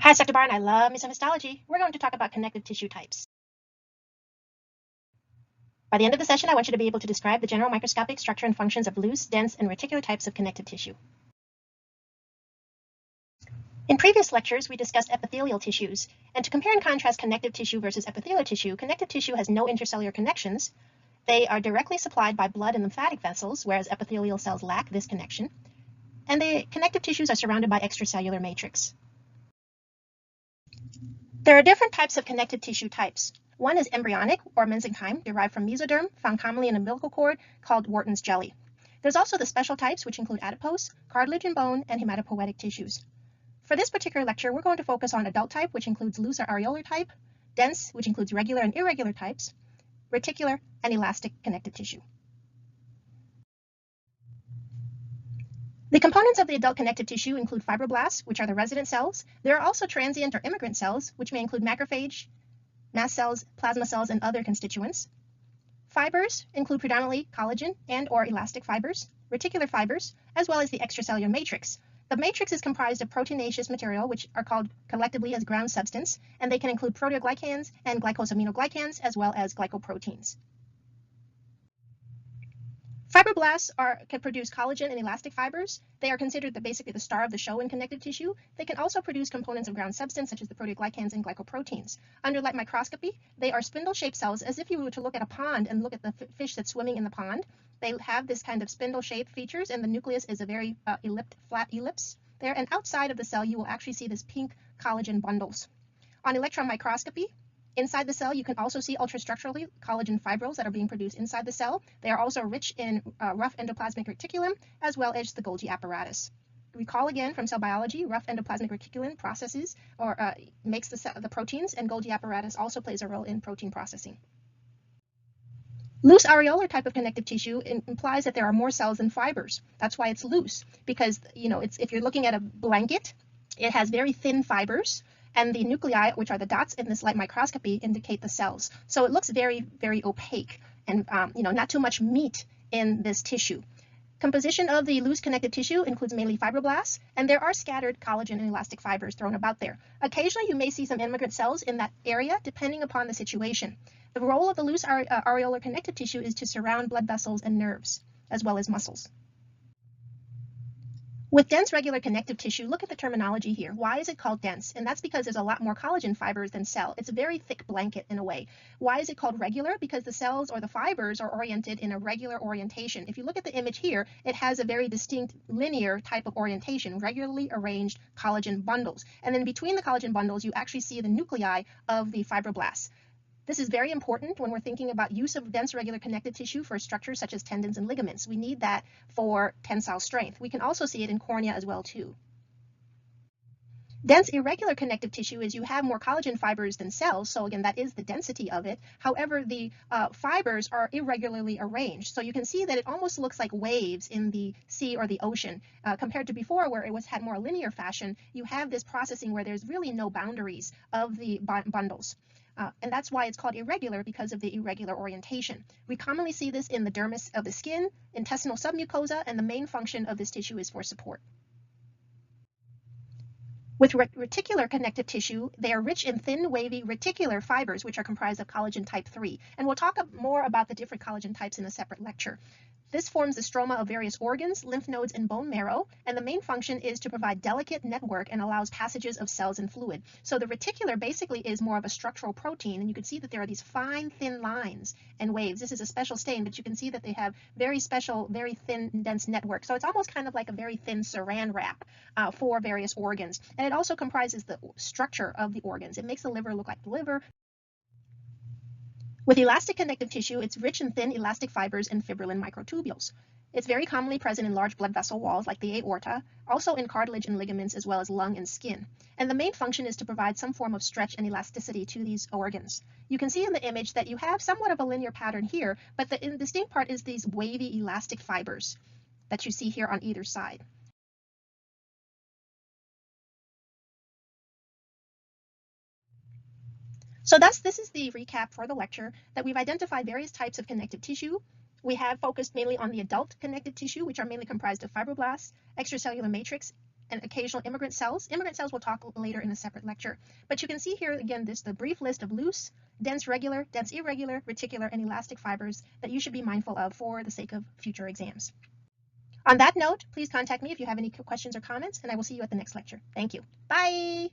Hi, it's Dr. Barr, and I love me some histology. We're going to talk about connective tissue types. By the end of the session, I want you to be able to describe the general microscopic structure and functions of loose, dense, and reticular types of connective tissue. In previous lectures, we discussed epithelial tissues, and to compare and contrast connective tissue versus epithelial tissue, connective tissue has no intercellular connections. They are directly supplied by blood and lymphatic vessels, whereas epithelial cells lack this connection. And the connective tissues are surrounded by extracellular matrix. There are different types of connective tissue types. One is embryonic or mesenchyme, derived from mesoderm, found commonly in umbilical cord, called Wharton's jelly. There's also the special types, which include adipose, cartilage and bone, and hematopoietic tissues. For this particular lecture, we're going to focus on adult type, which includes loose or areolar type, dense, which includes regular and irregular types, reticular, and elastic connective tissue. The components of the adult connective tissue include fibroblasts, which are the resident cells. There are also transient or immigrant cells, which may include macrophage, mast cells, plasma cells, and other constituents. Fibers include predominantly collagen and or elastic fibers, reticular fibers, as well as the extracellular matrix. The matrix is comprised of proteinaceous material, which are called collectively as ground substance, and they can include proteoglycans and glycosaminoglycans, as well as glycoproteins. Fibroblasts can produce collagen and elastic fibers. They are considered basically the star of the show in connective tissue. They can also produce components of ground substance, such as the proteoglycans and glycoproteins. Under light microscopy, they are spindle-shaped cells, as if you were to look at a pond and look at the fish that's swimming in the pond. They have this kind of spindle-shaped features, and the nucleus is a very flat ellipse there. And outside of the cell, you will actually see this pink collagen bundles. On electron microscopy, inside the cell, you can also see ultrastructurally collagen fibrils that are being produced inside the cell. They are also rich in rough endoplasmic reticulum, as well as the Golgi apparatus. Recall again from cell biology, rough endoplasmic reticulum processes or makes the proteins, and Golgi apparatus also plays a role in protein processing. Loose areolar type of connective tissue implies that there are more cells than fibers. That's why it's loose, because if you're looking at a blanket, it has very thin fibers, and the nuclei, which are the dots in this light microscopy, indicate the cells. So it looks very, very opaque, and not too much meat in this tissue. Composition of the loose connective tissue includes mainly fibroblasts, and there are scattered collagen and elastic fibers thrown about there. Occasionally, you may see some immigrant cells in that area, depending upon the situation. The role of the loose areolar connective tissue is to surround blood vessels and nerves, as well as muscles. With dense regular connective tissue, look at the terminology here. Why is it called dense? And that's because there's a lot more collagen fibers than cell. It's a very thick blanket in a way. Why is it called regular? Because the cells or the fibers are oriented in a regular orientation. If you look at the image here, it has a very distinct linear type of orientation, regularly arranged collagen bundles. And then between the collagen bundles, you actually see the nuclei of the fibroblasts. This is very important when we're thinking about use of dense regular connective tissue for structures such as tendons and ligaments. We need that for tensile strength. We can also see it in cornea as well too. Dense irregular connective tissue is you have more collagen fibers than cells, so again, that is the density of it. However, the fibers are irregularly arranged, so you can see that it almost looks like waves in the sea or the ocean. Compared to before, where it had more linear fashion, you have this processing where there's really no boundaries of the bundles. And that's why it's called irregular, because of the irregular orientation. We commonly see this in the dermis of the skin, intestinal submucosa, and the main function of this tissue is for support. With reticular connective tissue, they are rich in thin, wavy reticular fibers, which are comprised of collagen type 3. And we'll talk more about the different collagen types in a separate lecture. This forms the stroma of various organs, lymph nodes, and bone marrow, and the main function is to provide delicate network and allows passages of cells and fluid. So the reticular basically is more of a structural protein, and you can see that there are these fine, thin lines and waves. This is a special stain, but you can see that they have very special, very thin, dense network. So it's almost kind of like a very thin saran wrap for various organs. And it also comprises the structure of the organs. It makes the liver look like the liver. With elastic connective tissue, it's rich in thin elastic fibers and fibrillin microtubules. It's very commonly present in large blood vessel walls like the aorta, also in cartilage and ligaments, as well as lung and skin. And the main function is to provide some form of stretch and elasticity to these organs. You can see in the image that you have somewhat of a linear pattern here, but the distinct part is these wavy elastic fibers that you see here on either side. So this is the recap for the lecture, that we've identified various types of connective tissue. We have focused mainly on the adult connective tissue, which are mainly comprised of fibroblasts, extracellular matrix, and occasional immigrant cells. Immigrant cells we'll talk later in a separate lecture. But you can see here again the brief list of loose, dense regular, dense irregular, reticular, and elastic fibers that you should be mindful of for the sake of future exams. On that note, please contact me if you have any questions or comments, and I will see you at the next lecture. Thank you. Bye!